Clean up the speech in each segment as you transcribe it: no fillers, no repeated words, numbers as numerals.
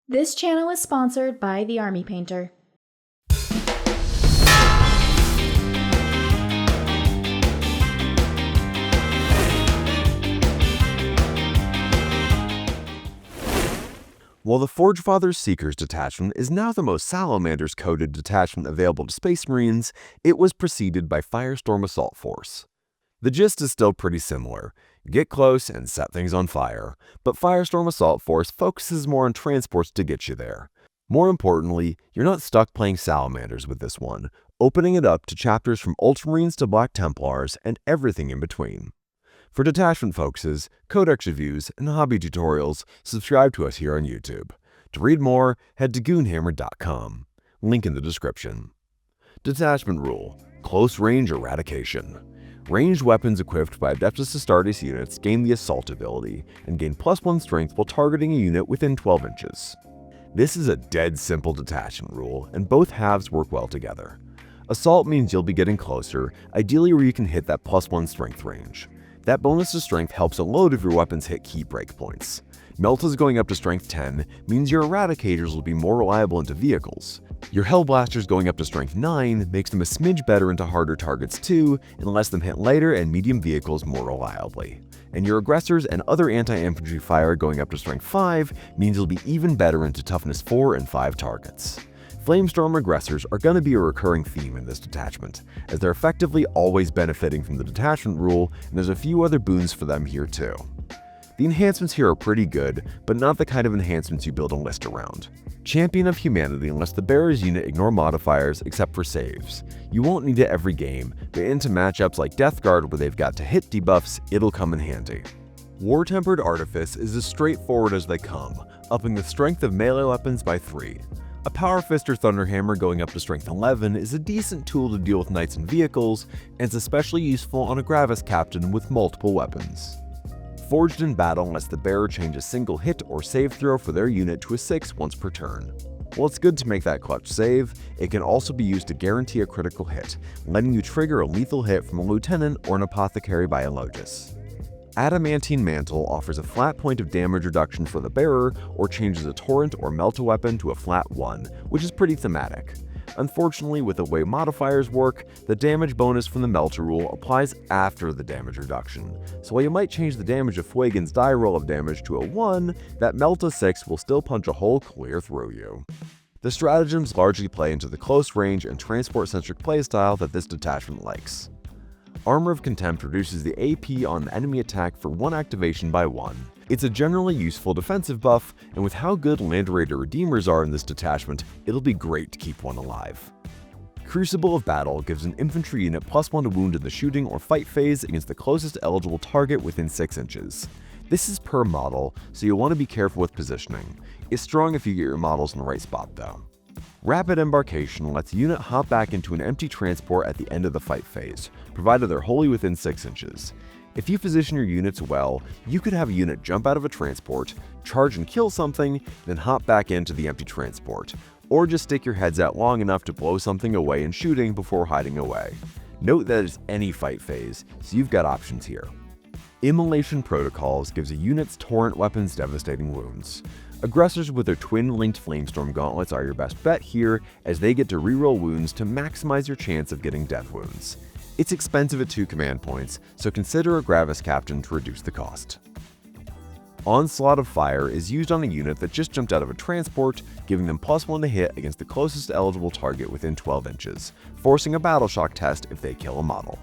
This channel is sponsored by the Army Painter. While the Forgefather's Seekers Detachment is now the most Salamanders-coded detachment available to Space Marines, it was preceded by Firestorm Assault Force. The gist is still pretty similar. Get close and set things on fire, but Firestorm Assault Force focuses more on transports to get you there. More importantly, you're not stuck playing Salamanders with this one, opening it up to chapters from Ultramarines to Black Templars and everything in between. For detachment focuses, codex reviews, and hobby tutorials, subscribe to us here on YouTube. To read more, head to goonhammer.com. Link in the description. Detachment Rule: Close Range Eradication. Ranged weapons equipped by Adeptus Astartes units gain the Assault ability, and gain +1 strength while targeting a unit within 12 inches. This is a dead simple detachment rule, and both halves work well together. Assault means you'll be getting closer, ideally where you can hit that +1 strength range. That bonus to strength helps a load of your weapons hit key breakpoints. Meltas going up to strength 10 means your Eradicators will be more reliable into vehicles. Your Hellblasters going up to strength 9 makes them a smidge better into harder targets too, and lets them hit lighter and medium vehicles more reliably. And your Aggressors and other anti-infantry fire going up to strength 5 means you'll be even better into toughness 4 and 5 targets. Flamestorm Aggressors are going to be a recurring theme in this detachment, as they're effectively always benefiting from the detachment rule, and there's a few other boons for them here too. The enhancements here are pretty good, but not the kind of enhancements you build a list around. Champion of Humanity lets the bearer's unit ignore modifiers except for saves. You won't need it every game, but into matchups like Death Guard where they've got to hit debuffs, it'll come in handy. War-Tempered Artifice is as straightforward as they come, upping the strength of melee weapons by 3. A Power Fist or Thunderhammer going up to strength 11 is a decent tool to deal with knights and vehicles, and it's especially useful on a Gravis captain with multiple weapons. Forged in Battle lets the bearer change a single hit or save throw for their unit to a 6 once per turn. While it's good to make that clutch save, it can also be used to guarantee a critical hit, letting you trigger a lethal hit from a lieutenant or an apothecary by a Lotus. Adamantine Mantle offers a flat point of damage reduction for the bearer, or changes a Torrent or Melta weapon to a flat 1, which is pretty thematic. Unfortunately, with the way modifiers work, the damage bonus from the Melta rule applies after the damage reduction, so while you might change the damage of Fuegan's die roll of damage to a 1, that Melta 6 will still punch a hole clear through you. The stratagems largely play into the close range and transport-centric playstyle that this detachment likes. Armor of Contempt reduces the AP on an enemy attack for 1 activation by 1. It's a generally useful defensive buff, and with how good Land Raider Redeemers are in this detachment, it'll be great to keep one alive. Crucible of Battle gives an infantry unit +1 to wound in the shooting or fight phase against the closest eligible target within 6 inches. This is per model, so you'll want to be careful with positioning. It's strong if you get your models in the right spot though. Rapid Embarkation lets a unit hop back into an empty transport at the end of the fight phase, provided they're wholly within 6 inches. If you position your units well, you could have a unit jump out of a transport, charge and kill something, then hop back into the empty transport, or just stick your heads out long enough to blow something away in shooting before hiding away. Note that it's any fight phase, so you've got options here. Immolation Protocols gives a unit's Torrent weapons devastating wounds. Aggressors with their twin-linked Flamestorm gauntlets are your best bet here, as they get to reroll wounds to maximize your chance of getting death wounds. It's expensive at 2 command points, so consider a Gravis captain to reduce the cost. Onslaught of Fire is used on a unit that just jumped out of a transport, giving them +1 to hit against the closest eligible target within 12 inches, forcing a Battle Shock test if they kill a model.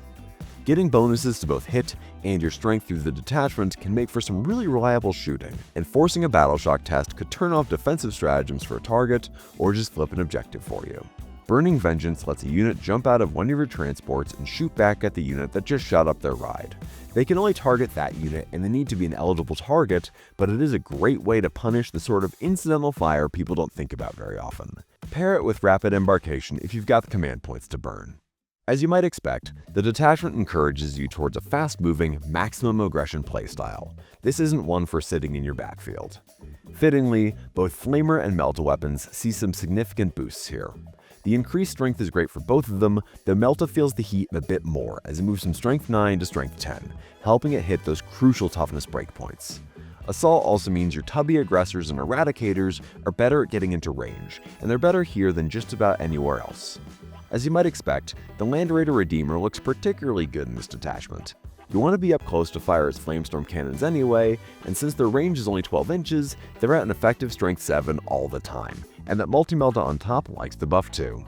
Getting bonuses to both hit and your strength through the detachment can make for some really reliable shooting, and forcing a Battle Shock test could turn off defensive stratagems for a target, or just flip an objective for you. Burning Vengeance lets a unit jump out of one of your transports and shoot back at the unit that just shot up their ride. They can only target that unit and they need to be an eligible target, but it is a great way to punish the sort of incidental fire people don't think about very often. Pair it with Rapid Embarkation if you've got the command points to burn. As you might expect, the detachment encourages you towards a fast-moving, maximum aggression playstyle. This isn't one for sitting in your backfield. Fittingly, both Flamer and Melta weapons see some significant boosts here. The increased strength is great for both of them, though Melta feels the heat a bit more as it moves from strength 9 to strength 10, helping it hit those crucial toughness breakpoints. Assault also means your tubby aggressors and eradicators are better at getting into range, and they're better here than just about anywhere else. As you might expect, the Land Raider Redeemer looks particularly good in this detachment. You want to be up close to fire its flamestorm cannons anyway, and since their range is only 12 inches, they're at an effective strength 7 all the time, and that multi-melta on top likes the buff too.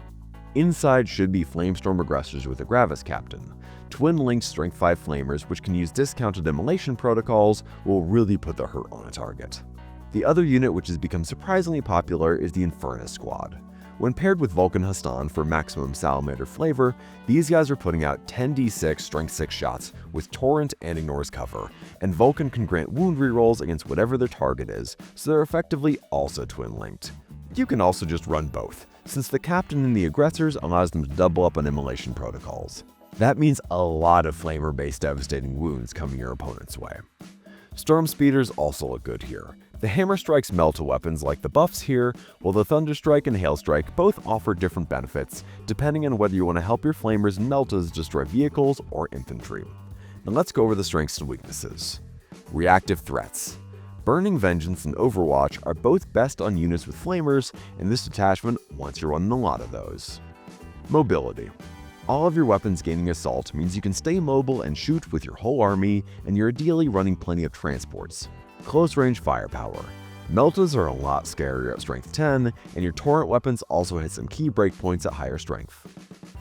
Inside should be flamestorm aggressors with a Gravis Captain. Twin-linked strength 5 flamers which can use discounted immolation protocols will really put the hurt on a target. The other unit which has become surprisingly popular is the Infernus Squad. When paired with Vulcan Hastan for maximum salamander flavor, these guys are putting out 10d6 strength 6 shots with Torrent and Ignores cover, and Vulcan can grant wound rerolls against whatever their target is, so they're effectively also twin-linked. You can also just run both, since the captain in the aggressors allows them to double up on immolation protocols. That means a lot of flamer-based devastating wounds coming your opponent's way. Storm Speeders also look good here. The Hammer Strike's Melta weapons like the buffs here, while the Thunder Strike and Hail Strike both offer different benefits, depending on whether you want to help your Flamers and Meltas destroy vehicles or infantry. Now let's go over the strengths and weaknesses. Reactive threats. Burning Vengeance and Overwatch are both best on units with Flamers, and this detachment wants you running a lot of those. Mobility. All of your weapons gaining assault means you can stay mobile and shoot with your whole army, and you're ideally running plenty of transports. Close range firepower. Meltas are a lot scarier at strength 10, and your torrent weapons also hit some key breakpoints at higher strength.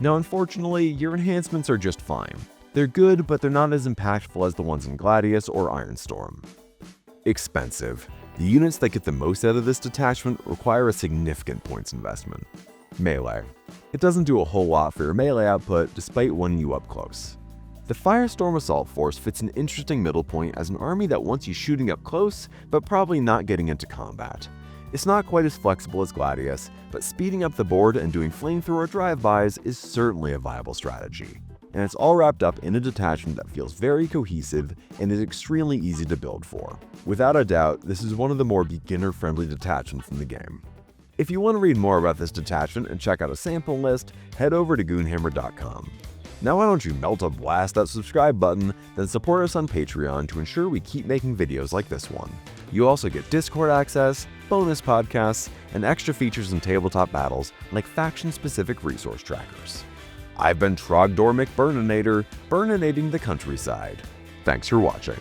Now unfortunately, your enhancements are just fine. They're good, but they're not as impactful as the ones in Gladius or Ironstorm. Expensive. The units that get the most out of this detachment require a significant points investment. Melee. It doesn't do a whole lot for your melee output despite winning you up close. The Firestorm Assault Force fits an interesting middle point as an army that wants you shooting up close, but probably not getting into combat. It's not quite as flexible as Gladius, but speeding up the board and doing flamethrower drive-bys is certainly a viable strategy. And it's all wrapped up in a detachment that feels very cohesive and is extremely easy to build for. Without a doubt, this is one of the more beginner-friendly detachments in the game. If you want to read more about this detachment and check out a sample list, head over to goonhammer.com. Now why don't you melt a blast that subscribe button, then support us on Patreon to ensure we keep making videos like this one. You also get Discord access, bonus podcasts, and extra features in tabletop battles like faction-specific resource trackers. I've been Trogdor McBurninator, burninating the countryside. Thanks for watching.